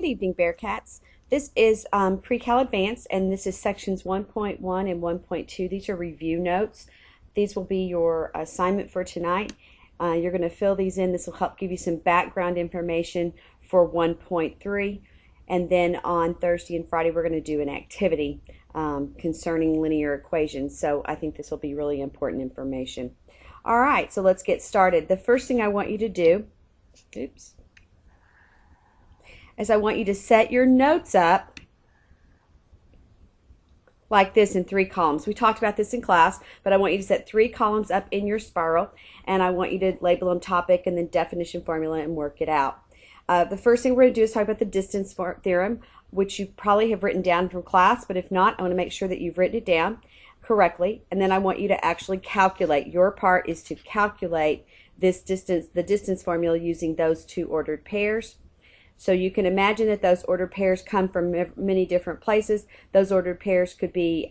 Good evening, Bearcats. This is Pre-Cal Advanced, and this is sections 1.1 and 1.2. These are review notes. These will be your assignment for tonight. You're going to fill these in. This will help give you some background information for 1.3. And then on Thursday and Friday, we're going to do an activity concerning linear equations. So I think this will be really important information. All right, so let's get started. The first thing I want you to do, is I want you to set your notes up like this in 3 columns. We talked about this in class, but I want you to set 3 columns up in your spiral, and I want you to label them topic and then definition formula and work it out. The first thing we're going to do is talk about the distance theorem, which you probably have written down from class, but if not, I want to make sure that you've written it down correctly, and then I want you to actually calculate. Your part is to calculate this distance, the distance formula, using those 2 ordered pairs. So you can imagine that those ordered pairs come from many different places. Those ordered pairs could be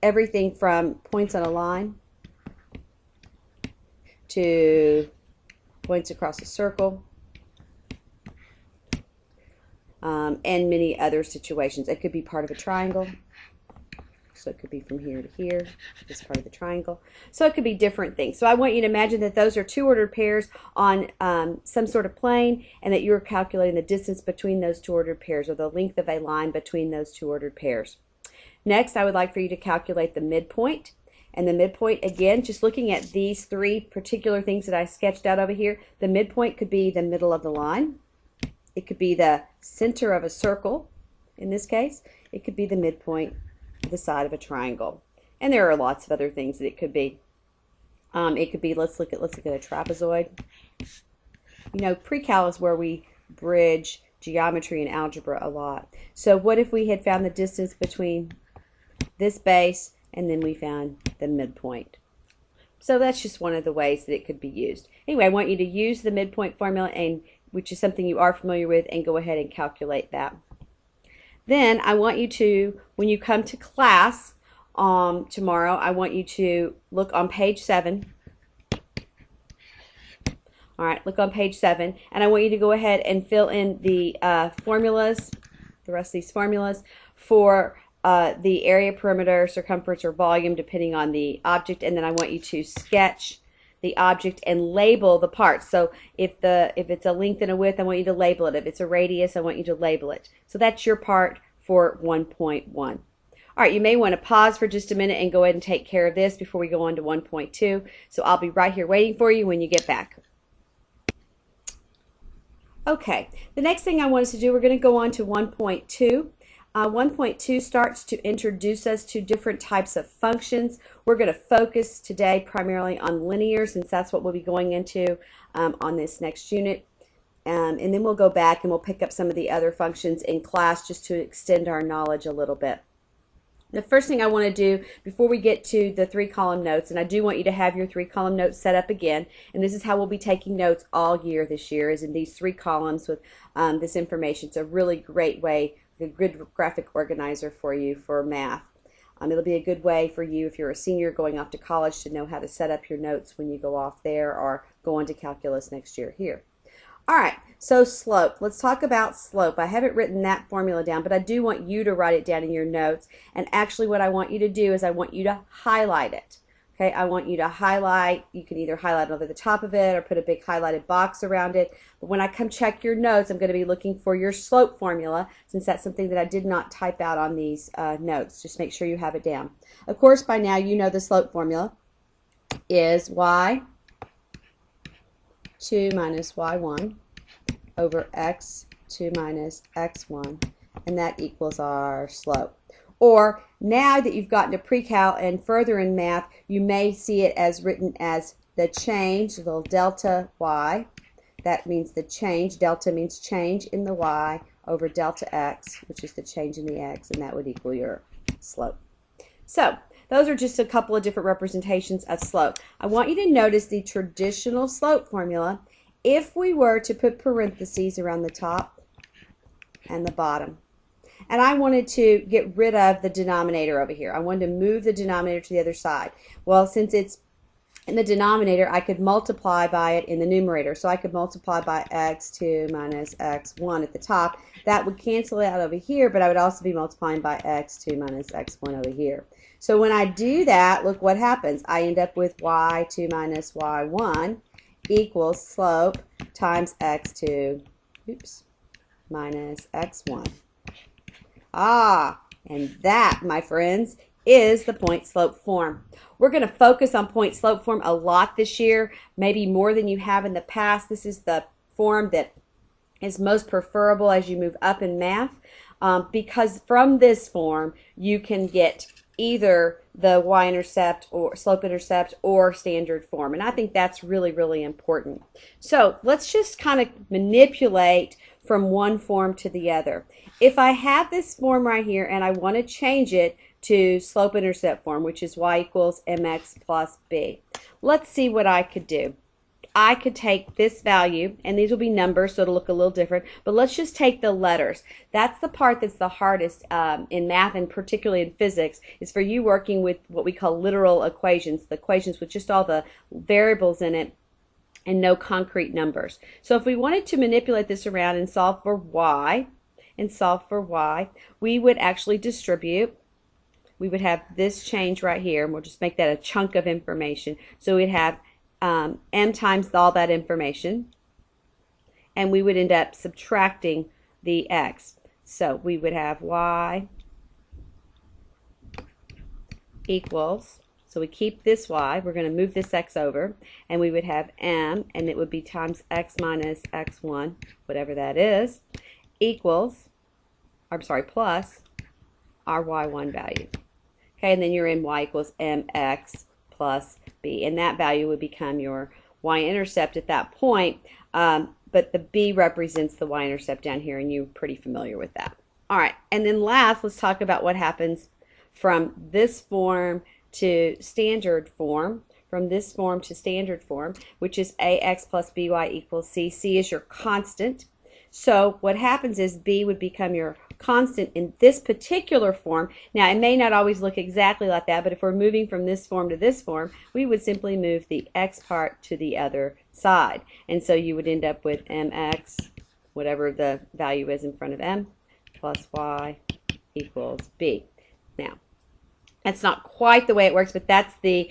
everything from points on a line to points across a circle, and many other situations. It could be part of a triangle. So it could be from here to here, this part of the triangle. So it could be different things. So I want you to imagine that those are 2 ordered pairs on some sort of plane, and that you're calculating the distance between those 2 ordered pairs, or the length of a line between those 2 ordered pairs. Next, I would like for you to calculate the midpoint. And the midpoint, again, just looking at these 3 particular things that I sketched out over here, the midpoint could be the middle of the line. It could be the center of a circle, in this case. It could be the midpoint, the side of a triangle, and there are lots of other things that it could be. It could be, let's look at a trapezoid. You know, pre-cal is where we bridge geometry and algebra a lot. So what if we had found the distance between this base and then we found the midpoint? So that's just one of the ways that it could be used. Anyway, I want you to use the midpoint formula, and which is something you are familiar with, and go ahead and calculate that. Then I want you to, when you come to class tomorrow, I want you to look on page 7. All right, look on page 7, and I want you to go ahead and fill in the formulas, the rest of these formulas, for the area, perimeter, circumference, or volume, depending on the object, and then I want you to sketch the object and label the parts. So if it's a length and a width, I want you to label it. If it's a radius, I want you to label it. So that's your part for 1.1. All right, you may want to pause for just a minute and go ahead and take care of this before we go on to 1.2. So I'll be right here waiting for you when you get back. Okay, the next thing I want us to do, we're going to go on to 1.2. 1.2 starts to introduce us to different types of functions. We're going to focus today primarily on linear, since that's what we'll be going into on this next unit. And then we'll go back and we'll pick up some of the other functions in class, just to extend our knowledge a little bit. The first thing I want to do before we get to the 3-column notes, and I do want you to have your 3-column notes set up again, and this is how we'll be taking notes all year this year, is in these 3 columns with this information. It's a really great way, a good graphic organizer for you for math. It'll be a good way for you if you're a senior going off to college to know how to set up your notes when you go off there or go on to calculus next year here. All right, so slope. Let's talk about slope. I haven't written that formula down, but I do want you to write it down in your notes. And actually what I want you to do is I want you to highlight it. Okay, I want you to highlight. You can either highlight over the top of it or put a big highlighted box around it. But when I come check your notes, I'm going to be looking for your slope formula, since that's something that I did not type out on these notes. Just make sure you have it down. Of course, by now you know the slope formula is y2 minus y1 over x2 minus x1, and that equals our slope. Or now that you've gotten to pre-cal and further in math, you may see it as written as the change, the little delta y. That means the change. Delta means change in the y over delta x, which is the change in the x, and that would equal your slope. So those are just a couple of different representations of slope. I want you to notice the traditional slope formula if we were to put parentheses around the top and the bottom. And I wanted to get rid of the denominator over here. I wanted to move the denominator to the other side. Well, since it's in the denominator, I could multiply by it in the numerator. So I could multiply by x2 minus x1 at the top. That would cancel it out over here, but I would also be multiplying by x2 minus x1 over here. So when I do that, look what happens. I end up with y2 minus y1 equals slope times x2, minus x1. And that, my friends, is the point slope form. We're going to focus on point slope form a lot this year, maybe more than you have in the past. This is the form that is most preferable as you move up in math, because from this form you can get either the y-intercept or slope-intercept or standard form, and I think that's really, really important. So let's just kind of manipulate from one form to the other. If I have this form right here and I want to change it to slope-intercept form, which is y equals mx plus b, let's see what I could do. I could take this value, and these will be numbers, so it'll look a little different, but let's just take the letters. That's the part that's the hardest in math, and particularly in physics, is for you working with what we call literal equations, the equations with just all the variables in it and no concrete numbers. So if we wanted to manipulate this around and solve for y, we would actually distribute. We would have this change right here, and we'll just make that a chunk of information. So we'd have m times all that information, and we would end up subtracting the x. So we would have y equals, so we keep this y, we're going to move this x over, and we would have m, and it would be times x minus x1, whatever that is, equals, plus our y1 value. Okay, and then you're in y equals mx plus b, and that value would become your y-intercept at that point, but the b represents the y-intercept down here, and you're pretty familiar with that. All right, and then last, let's talk about what happens from this form to standard form, which is ax plus by equals c. C is your constant. So what happens is b would become your constant in this particular form. Now, it may not always look exactly like that, but if we're moving from this form to this form, we would simply move the x part to the other side. And so you would end up with mx, whatever the value is in front of m, plus y equals b. Now, that's not quite the way it works, but that's the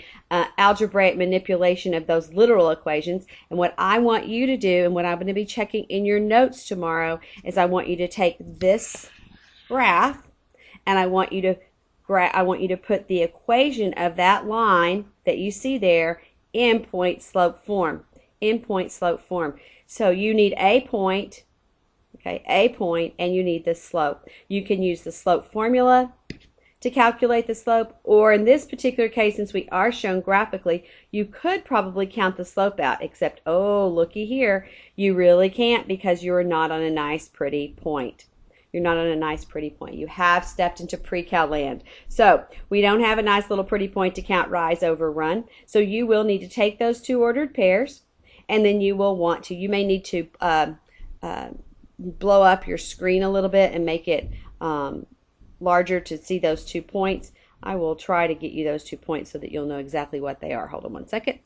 algebraic manipulation of those literal equations. And what I want you to do, and what I'm going to be checking in your notes tomorrow, is I want you to take this graph, and I want you to put the equation of that line that you see there in point slope form. So you need a point, and you need the slope. You can use the slope formula to calculate the slope, or in this particular case, since we are shown graphically, you could probably count the slope out, except, oh, looky here, you really can't, because you're not on a nice pretty point. You have stepped into pre-cal land. So we don't have a nice little pretty point to count rise over run. So you will need to take those two ordered pairs, and then you may need to blow up your screen a little bit and make it larger to see those 2 points. I will try to get you those 2 points so that you'll know exactly what they are. Hold on one second.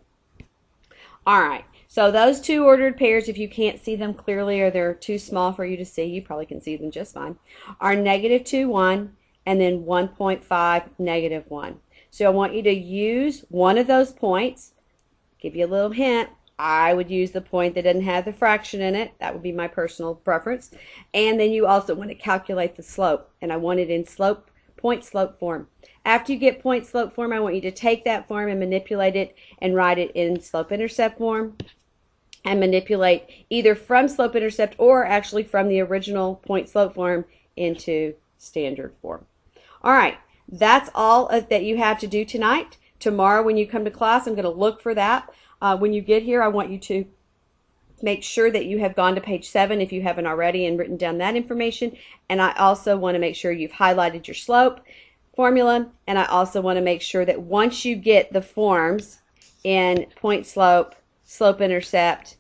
All right, so those two ordered pairs, if you can't see them clearly or they're too small for you to see, you probably can see them just fine, are -2, 1, and then 1.5, -1. So I want you to use one of those points. Give you a little hint. I would use the point that doesn't have the fraction in it. That would be my personal preference. And then you also want to calculate the slope, and I want it in point slope form. After you get point slope form, I want you to take that form and manipulate it and write it in slope intercept form, and manipulate either from slope intercept or actually from the original point slope form into standard form. All right, that's all that you have to do tonight. Tomorrow when you come to class, I'm going to look for that. When you get here, I want you to make sure that you have gone to page 7 if you haven't already and written down that information. And I also want to make sure you've highlighted your slope formula. And I also want to make sure that once you get the forms in point slope, slope intercept,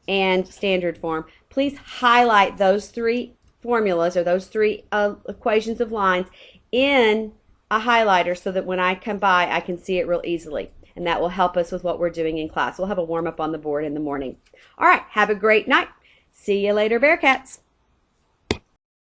and standard form, please highlight those 3 formulas or those 3 equations of lines in a highlighter so that when I come by, I can see it real easily. and that will help us with what we're doing in class. We'll have a warm-up on the board in the morning. All right, have a great night. See you later, Bearcats.